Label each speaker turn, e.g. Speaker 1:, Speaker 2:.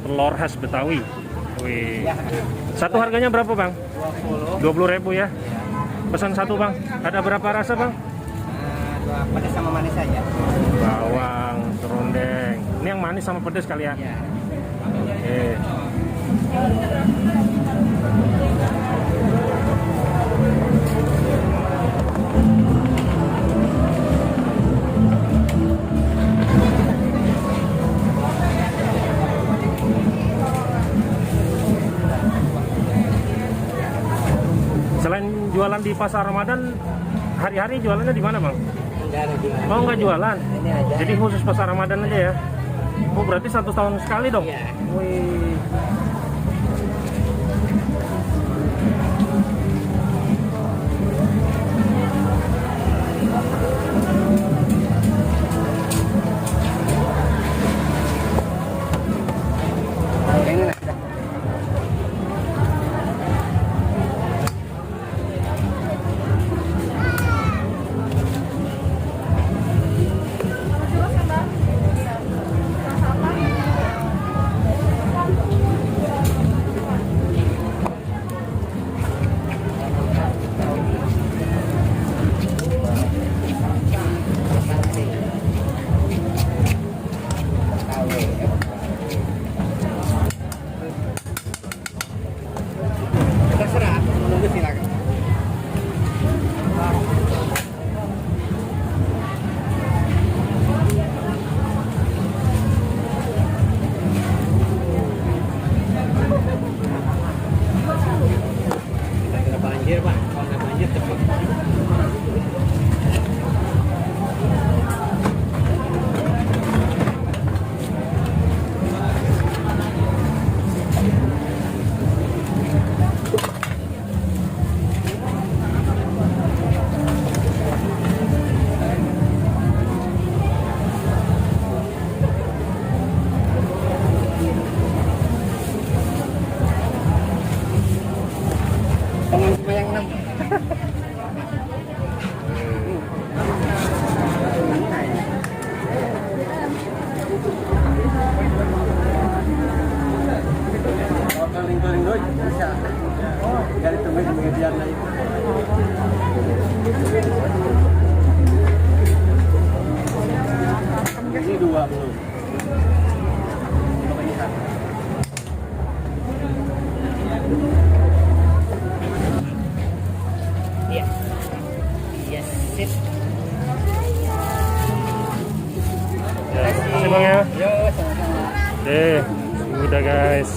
Speaker 1: telur khas Betawi. Wih. Satu harganya berapa bang? 20.000 ya. Pesan satu bang. Ada berapa rasa bang?
Speaker 2: Dua pedas sama manis saja.
Speaker 1: Bawang, serundeng. Ini yang manis sama pedas kali ya?
Speaker 2: Ya.
Speaker 1: Oke. Selain jualan di pasar Ramadan, hari-hari jualannya di mana bang?
Speaker 2: Enggak ada jualan.
Speaker 1: Oh nggak jualan?
Speaker 2: Ini aja.
Speaker 1: Jadi khusus pasar Ramadan aja ya? Oh berarti 1 tahun sekali dong?
Speaker 2: Iya.
Speaker 1: Wih.
Speaker 2: Ini lah. Terserah, menunggu silakan. Kita kena banjir pak, kalau nggak banjir tepi. Pengen cuma yang 6. Kalau keliling-keliling doi bisa. Dari temen pengajian lain. Ini 2 belum. Coba ini 1. Iya. Yes, sip.
Speaker 1: Terima kasih bang ya.
Speaker 2: Yo, sama-sama.
Speaker 1: Udah guys.